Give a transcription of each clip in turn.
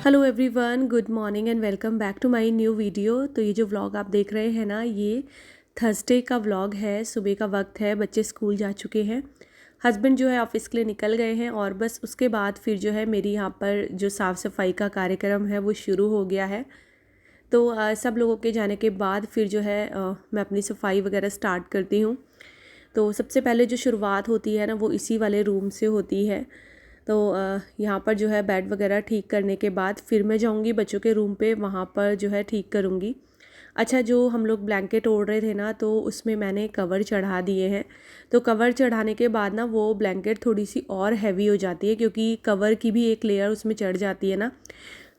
Hello everyone, good morning and welcome back to my new video. तो ये जो vlog आप देख रहे हैं ना, ये थर्सडे का व्लॉग है। सुबह का वक्त है, बच्चे स्कूल जा चुके हैं, हस्बैंड जो है ऑफिस के लिए निकल गए हैं और बस उसके बाद फिर जो है मेरी यहाँ पर जो साफ़ सफाई का कार्यक्रम है वो शुरू हो गया है। तो सब लोगों के जाने के बाद फिर जो है मैं अपनी सफाई वगैरह स्टार्ट करती हूँ। तो सबसे पहले जो शुरुआत होती है ना, वो इसी वाले रूम से होती है। तो यहाँ पर जो है बेड वगैरह ठीक करने के बाद फिर मैं जाऊँगी बच्चों के रूम पे, वहाँ पर जो है ठीक करूँगी। अच्छा, जो हम लोग ब्लैंकेट ओढ़ रहे थे ना, तो उसमें मैंने कवर चढ़ा दिए हैं। तो कवर चढ़ाने के बाद ना वो ब्लैंकेट थोड़ी सी और हैवी हो जाती है, क्योंकि कवर की भी एक लेयर उसमें चढ़ जाती है ना।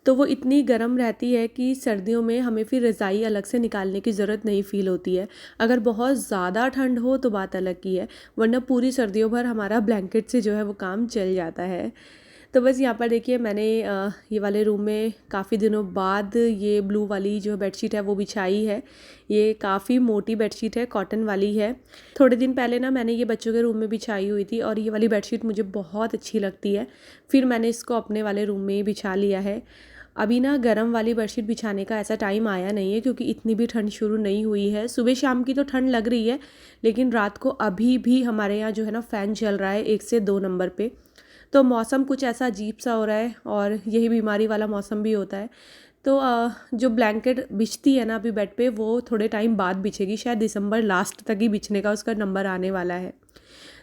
तो वो इतनी गर्म रहती है कि सर्दियों में हमें फिर रज़ाई अलग से निकालने की ज़रूरत नहीं फ़ील होती है। अगर बहुत ज़्यादा ठंड हो तो बात अलग की है, वरना पूरी सर्दियों भर हमारा ब्लैंकेट से जो है वो काम चल जाता है। तो बस यहाँ पर देखिए, मैंने ये वाले रूम में काफ़ी दिनों बाद ये ब्लू वाली जो बेडशीट है वो बिछाई है। ये काफ़ी मोटी बेडशीट है, कॉटन वाली है। थोड़े दिन पहले ना मैंने ये बच्चों के रूम में बिछाई हुई थी और ये वाली बेडशीट मुझे बहुत अच्छी लगती है, फिर मैंने इसको अपने वाले रूम में ही बिछा लिया है। अभी ना गरम वाली बेडशीट बिछाने का ऐसा टाइम आया नहीं है, क्योंकि इतनी भी ठंड शुरू नहीं हुई है। सुबह शाम की तो ठंड लग रही है, लेकिन रात को अभी भी हमारे यहाँ जो है ना फ़ैन चल रहा है 1 से 2 नंबर पे। तो मौसम कुछ ऐसा अजीब सा हो रहा है और यही बीमारी वाला मौसम भी होता है। तो जो ब्लैंकेट बिछती है ना अभी बेड पे, वो थोड़े टाइम बाद बिछेगी, शायद दिसंबर लास्ट तक ही बिछने का उसका नंबर आने वाला है।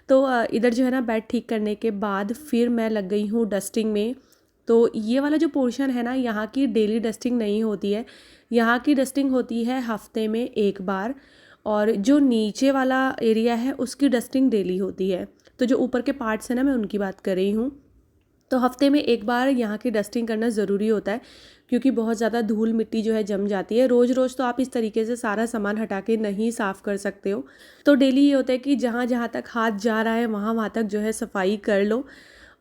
तो इधर जो है ना बेड ठीक करने के बाद फिर मैं लग गई हूँ डस्टिंग में। तो ये वाला जो पोर्शन है ना, यहाँ की डेली डस्टिंग नहीं होती है, यहाँ की डस्टिंग होती है हफ्ते में एक बार। और जो नीचे वाला एरिया है उसकी डस्टिंग डेली होती है। तो जो ऊपर के पार्ट्स हैं ना, मैं उनकी बात कर रही हूँ। तो हफ्ते में एक बार यहाँ की डस्टिंग करना ज़रूरी होता है, क्योंकि बहुत ज़्यादा धूल मिट्टी जो है जम जाती है। रोज़ रोज़ तो आप इस तरीके से सारा सामान हटा के नहीं साफ़ कर सकते हो। तो डेली ये होता है कि जहाँ जहाँ तक हाथ जा रहा है वहाँ वहाँ तक जो है सफाई कर लो।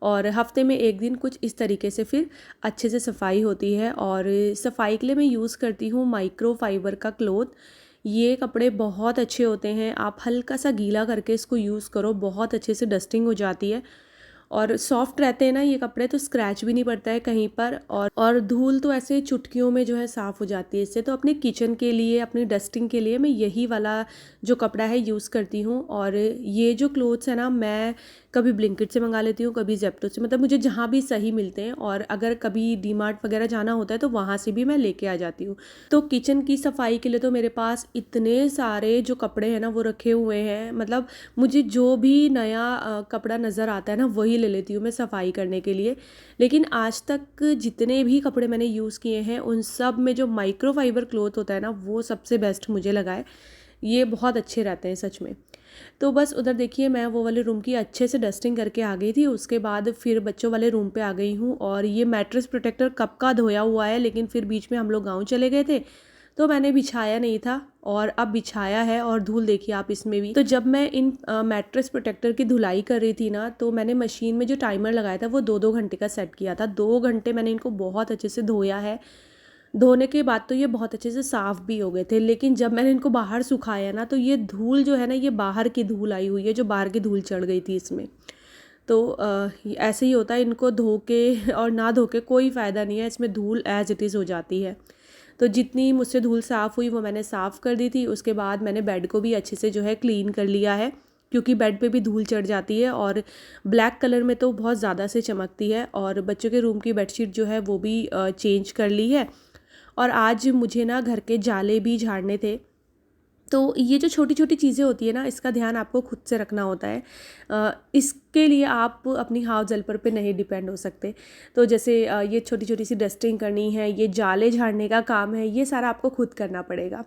और हफ्ते में एक दिन कुछ इस तरीके से फिर अच्छे से सफाई होती है। और सफाई के लिए मैं यूज़ करती हूँ माइक्रो फाइबर का क्लॉथ। ये कपड़े बहुत अच्छे होते हैं, आप हल्का सा गीला करके इसको यूज़ करो, बहुत अच्छे से डस्टिंग हो जाती है। और सॉफ्ट रहते हैं ना ये कपड़े, तो स्क्रैच भी नहीं पड़ता है कहीं पर। और धूल तो ऐसे चुटकियों में जो है साफ़ हो जाती है इससे। तो अपने किचन के लिए, अपनी डस्टिंग के लिए मैं यही वाला जो कपड़ा है यूज़ करती हूँ। और ये जो क्लोथ्स है ना, मैं कभी ब्लिंकिट से मंगा लेती हूँ, कभी जेप्टो से, मतलब मुझे जहाँ भी सही मिलते हैं। और अगर कभी डीमार्ट वगैरह जाना होता है तो वहाँ से भी मैं लेके आ जाती हूँ। तो किचन की सफाई के लिए तो मेरे पास इतने सारे जो कपड़े हैं ना वो रखे हुए हैं। मतलब मुझे जो भी नया कपड़ा नज़र आता है ना, वही ले लेती हूँ मैं सफाई करने के लिए। लेकिन आज तक जितने भी कपड़े मैंने यूज़ किए हैं, उन सब में जो माइक्रोफाइबर क्लॉथ होता है ना, वो सबसे बेस्ट मुझे लगा है। ये बहुत अच्छे रहते हैं सच में। तो बस उधर देखिए, मैं वो वाले रूम की अच्छे से डस्टिंग करके आ गई थी। उसके बाद फिर बच्चों वाले रूम पे आ गई हूँ। और ये मैट्रेस प्रोटेक्टर कब का धोया हुआ है, लेकिन फिर बीच में हम लोग गाँव चले गए थे तो मैंने बिछाया नहीं था, और अब बिछाया है। और धूल देखिए आप इसमें भी। तो जब मैं इन मैट्रेस प्रोटेक्टर की धुलाई कर रही थी ना, तो मैंने मशीन में जो टाइमर लगाया था वो 2-2 घंटे का सेट किया था। 2 घंटे मैंने इनको बहुत अच्छे से धोया है। धोने के बाद तो ये बहुत अच्छे से साफ़ भी हो गए थे, लेकिन जब मैंने इनको बाहर सुखाया ना, तो ये धूल जो है ना, ये बाहर की धूल आई हुई है, जो बाहर की धूल चढ़ गई थी इसमें। तो ऐसे ही होता है, इनको धो के और ना धो के कोई फ़ायदा नहीं है, इसमें धूल एज़ इट इज़ हो जाती है। तो जितनी मुझसे धूल साफ़ हुई वो मैंने साफ़ कर दी थी। उसके बाद मैंने बेड को भी अच्छे से जो है क्लीन कर लिया है, क्योंकि बेड पे भी धूल चढ़ जाती है और ब्लैक कलर में तो बहुत ज़्यादा से चमकती है। और बच्चों के रूम की बेडशीट जो है वो भी चेंज कर ली है। और आज मुझे ना घर के जाले भी झाड़ने थे। तो ये जो छोटी छोटी चीज़ें होती है ना, इसका ध्यान आपको खुद से रखना होता है। इसके लिए आप अपनी हाउस हेल्पर पे नहीं डिपेंड हो सकते। तो जैसे ये छोटी छोटी सी डस्टिंग करनी है, ये जाले झाड़ने का काम है, ये सारा आपको खुद करना पड़ेगा।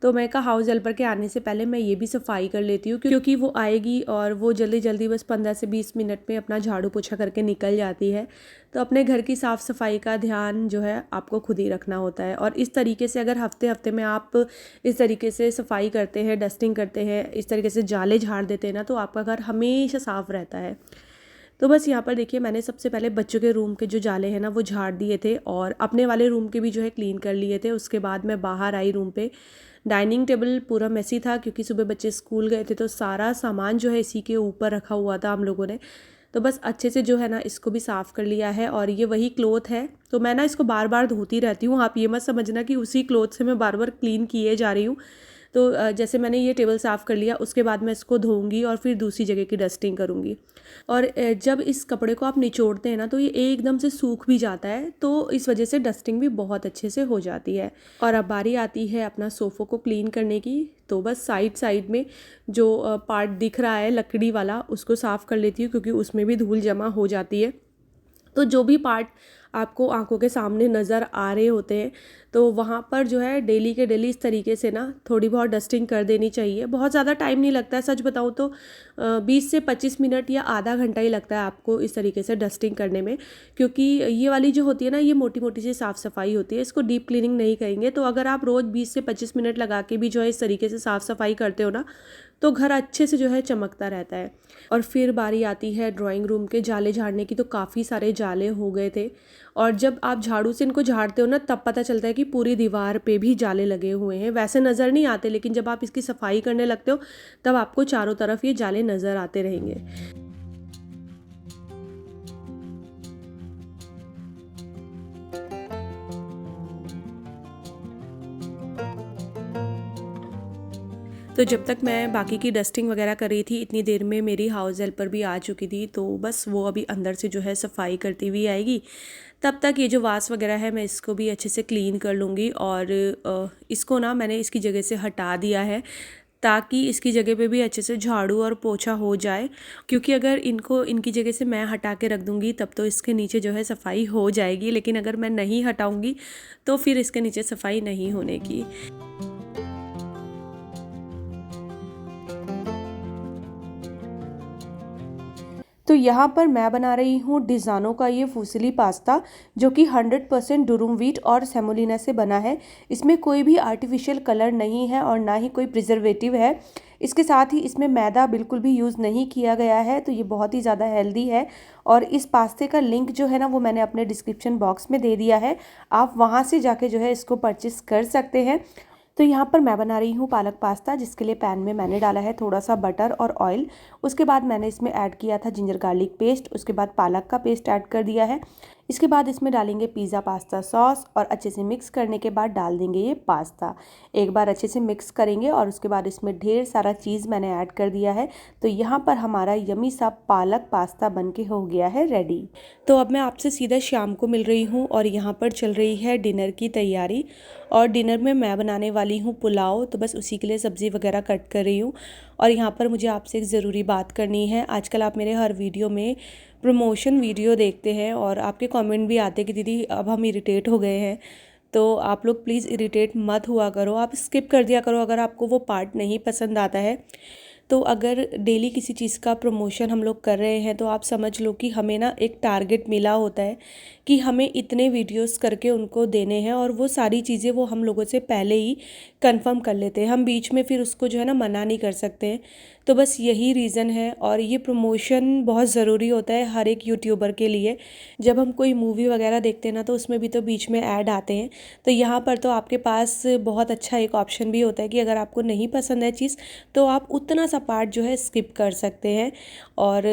तो मैं कहा हाउस हेल्पर के आने से पहले मैं ये भी सफाई कर लेती हूँ, क्योंकि वो आएगी और वो जल्दी जल्दी बस 15 से 20 मिनट में अपना झाड़ू पोछा करके निकल जाती है। तो अपने घर की साफ़ सफाई का ध्यान जो है आपको खुद ही रखना होता है। और इस तरीके से अगर हफ्ते हफ्ते में आप इस तरीके से सफाई करते हैं, डस्टिंग करते हैं, इस तरीके से जाले झाड़ देते हैं ना, तो आपका घर हमेशा साफ़ रहता है। तो बस यहाँ पर देखिए, मैंने सबसे पहले बच्चों के रूम के जो जाले हैं ना वो झाड़ दिए थे, और अपने वाले रूम के भी जो है क्लीन कर लिए थे। उसके बाद मैं बाहर आई रूम पे। डाइनिंग टेबल पूरा मेसी था, क्योंकि सुबह बच्चे स्कूल गए थे, तो सारा सामान जो है इसी के ऊपर रखा हुआ था हम लोगों ने। तो बस अच्छे से जो है ना इसको भी साफ़ कर लिया है। और ये वही क्लॉथ है, तो मैं ना इसको बार बार धोती रहती हूँ, आप ये मत समझना कि उसी क्लॉथ से मैं बार बार क्लीन किए जा रही हूँ। तो जैसे मैंने ये टेबल साफ़ कर लिया, उसके बाद मैं इसको धोऊंगी और फिर दूसरी जगह की डस्टिंग करूँगी। और जब इस कपड़े को आप निचोड़ते हैं ना तो ये एकदम से सूख भी जाता है, तो इस वजह से डस्टिंग भी बहुत अच्छे से हो जाती है। और अब बारी आती है अपना सोफ़ों को क्लीन करने की। तो बस साइड साइड में जो पार्ट दिख रहा है लकड़ी वाला, उसको साफ़ कर लेती हूँ, क्योंकि उसमें भी धूल जमा हो जाती है। तो जो भी पार्ट आपको आंखों के सामने नज़र आ रहे होते हैं, तो वहाँ पर जो है डेली के डेली इस तरीके से ना थोड़ी बहुत डस्टिंग कर देनी चाहिए। बहुत ज़्यादा टाइम नहीं लगता है, सच बताऊँ तो 20 से 25 मिनट या आधा घंटा ही लगता है आपको इस तरीके से डस्टिंग करने में, क्योंकि ये वाली जो होती है ना, ये मोटी मोटी सी साफ़ सफाई होती है, इसको डीप क्लीनिंग नहीं कहेंगे। तो अगर आप रोज़ 20 से 25 मिनट लगा के भी जो है इस तरीके से साफ़ सफाई करते हो ना, तो घर अच्छे से जो है चमकता रहता है। और फिर बारी आती है ड्राइंग रूम के जाले झाड़ने की। तो काफ़ी सारे जाले हो गए थे, और जब आप झाड़ू से इनको झाड़ते हो ना, तब पता चलता है कि पूरी दीवार पे भी जाले लगे हुए हैं। वैसे नज़र नहीं आते, लेकिन जब आप इसकी सफाई करने लगते हो तब आपको चारों तरफ ये जाले नज़र आते रहेंगे। तो जब तक मैं बाकी की डस्टिंग वगैरह कर रही थी, इतनी देर में मेरी हाउस हेल्पर भी आ चुकी थी। तो बस वो अभी अंदर से जो है सफाई करती हुई आएगी। तब तक ये जो वास वगैरह है मैं इसको भी अच्छे से क्लीन कर लूँगी। और इसको ना मैंने इसकी जगह से हटा दिया है, ताकि इसकी जगह पे भी अच्छे से झाड़ू और पोछा हो जाए। क्योंकि अगर इनको इनकी जगह से मैं हटा के रख दूँगी तब तो इसके नीचे जो है सफाई हो जाएगी, लेकिन अगर मैं नहीं हटाऊँगी तो फिर इसके नीचे सफाई नहीं होने की। तो यहाँ पर मैं बना रही हूँ डिज़ानो का ये फुसिली पास्ता, जो कि 100% दुरुम व्हीट और सेमोलिना से बना है। इसमें कोई भी आर्टिफिशियल कलर नहीं है और ना ही कोई प्रिजर्वेटिव है। इसके साथ ही इसमें मैदा बिल्कुल भी यूज़ नहीं किया गया है, तो ये बहुत ही ज़्यादा हेल्दी है। और इस पास्ते का लिंक जो है ना, वो मैंने अपने डिस्क्रिप्शन बॉक्स में दे दिया है, आप वहाँ से जाके जो है इसको परचेस कर सकते हैं। तो यहाँ पर मैं बना रही हूँ पालक पास्ता, जिसके लिए पैन में मैंने डाला है थोड़ा सा बटर और ऑयल। उसके बाद मैंने इसमें ऐड किया था जिंजर गार्लिक पेस्ट, उसके बाद पालक का पेस्ट ऐड कर दिया है। इसके बाद इसमें डालेंगे पिज़्ज़ा पास्ता सॉस, और अच्छे से मिक्स करने के बाद डाल देंगे ये पास्ता। एक बार अच्छे से मिक्स करेंगे और उसके बाद इसमें ढेर सारा चीज़ मैंने ऐड कर दिया है। तो यहाँ पर हमारा यमी सा पालक पास्ता बनके हो गया है रेडी। तो अब मैं आपसे सीधा शाम को मिल रही हूँ, और यहाँ पर चल रही है डिनर की तैयारी। और डिनर में मैं बनाने वाली हूँ पुलाव, तो बस उसी के लिए सब्ज़ी वगैरह कट कर रही हूँ। और यहाँ पर मुझे आपसे एक ज़रूरी बात करनी है। आजकल आप मेरे हर वीडियो में प्रमोशन वीडियो देखते हैं, और आपके कमेंट भी आते हैं कि दीदी अब हम इरिटेट हो गए हैं। तो आप लोग प्लीज़ इरिटेट मत हुआ करो, आप स्किप कर दिया करो अगर आपको वो पार्ट नहीं पसंद आता है। तो अगर डेली किसी चीज़ का प्रमोशन हम लोग कर रहे हैं, तो आप समझ लो कि हमें ना एक टारगेट मिला होता है कि हमें इतने वीडियोस करके उनको देने हैं, और वो सारी चीज़ें वो हम लोगों से पहले ही कंफर्म कर लेते हैं। हम बीच में फिर उसको जो है ना मना नहीं कर सकते हैं। तो बस यही रीज़न है, और ये प्रमोशन बहुत ज़रूरी होता है हर एक यूट्यूबर के लिए। जब हम कोई मूवी वगैरह देखते हैं ना, तो उसमें भी तो बीच में ऐड आते हैं। तो यहाँ पर तो आपके पास बहुत अच्छा एक ऑप्शन भी होता है कि अगर आपको नहीं पसंद है चीज़, तो आप उतना सा पार्ट जो है स्किप कर सकते हैं। और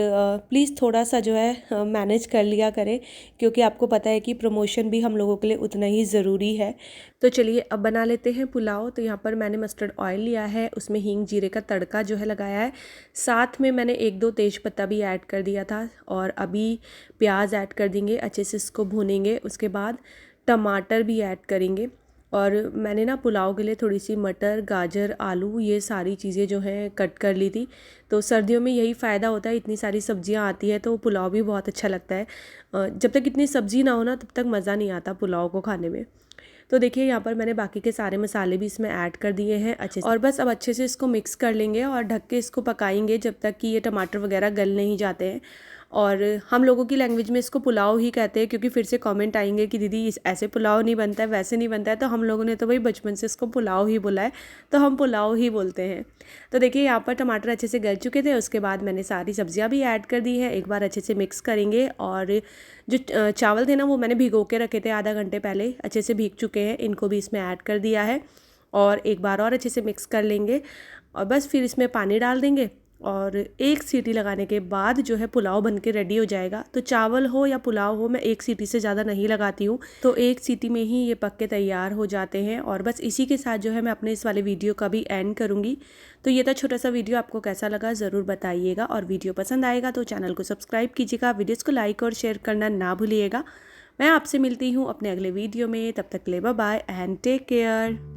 प्लीज़ थोड़ा सा जो है मैनेज कर लिया करें, क्योंकि आपको पता है कि प्रमोशन भी हम लोगों के लिए उतना ही ज़रूरी है। तो चलिए अब बना लेते हैं पुलाव। तो यहाँ पर मैंने मस्टर्ड ऑयल लिया है, उसमें हींग जीरे का तड़का जो है लगाया है। साथ में मैंने 1-2 तेज पत्ता भी ऐड कर दिया था, और अभी प्याज ऐड कर देंगे, अच्छे से इसको भूनेंगे। उसके बाद टमाटर भी ऐड करेंगे। और मैंने ना पुलाव के लिए थोड़ी सी मटर, गाजर, आलू, ये सारी चीज़ें जो हैं कट कर ली थी। तो सर्दियों में यही फ़ायदा होता है, इतनी सारी सब्जियां आती है तो पुलाव भी बहुत अच्छा लगता है। जब तक इतनी सब्ज़ी ना हो ना, तब तक मज़ा नहीं आता पुलाव को खाने में। तो देखिए यहाँ पर मैंने बाकी के सारे मसाले भी इसमें ऐड कर दिए हैं अच्छे से, और बस अब अच्छे से इसको मिक्स कर लेंगे और ढक के इसको पकाएंगे जब तक कि ये टमाटर वगैरह गल नहीं जाते हैं। और हम लोगों की लैंग्वेज में इसको पुलाव ही कहते हैं, क्योंकि फिर से कमेंट आएंगे कि दीदी इस ऐसे पुलाव नहीं बनता है, वैसे नहीं बनता है। तो हम लोगों ने तो भाई बचपन से इसको पुलाव ही बोला है, तो हम पुलाव ही बोलते हैं। तो देखिए यहाँ पर टमाटर अच्छे से गल चुके थे। उसके बाद मैंने सारी सब्जियां भी ऐड कर दी है। एक बार अच्छे से मिक्स करेंगे। और जो चावल थे ना, वो मैंने भिगो के रखे थे आधा घंटे पहले, अच्छे से भीग चुके हैं। इनको भी इसमें ऐड कर दिया है, और एक बार और अच्छे से मिक्स कर लेंगे। और बस फिर इसमें पानी डाल देंगे। और एक सीटी लगाने के बाद जो है पुलाव बन के रेडी हो जाएगा। तो चावल हो या पुलाव हो, मैं एक सीटी से ज़्यादा नहीं लगाती हूँ, तो एक सीटी में ही ये पक के तैयार हो जाते हैं। और बस इसी के साथ जो है मैं अपने इस वाले वीडियो का भी एंड करूँगी। तो ये था छोटा सा वीडियो, आपको कैसा लगा ज़रूर बताइएगा, और वीडियो पसंद आएगा तो चैनल को सब्सक्राइब कीजिएगा, वीडियोज़ को लाइक और शेयर करना ना भूलिएगा। मैं आपसे मिलती हूँ अपने अगले वीडियो में, तब तक के लिए bye bye and take care.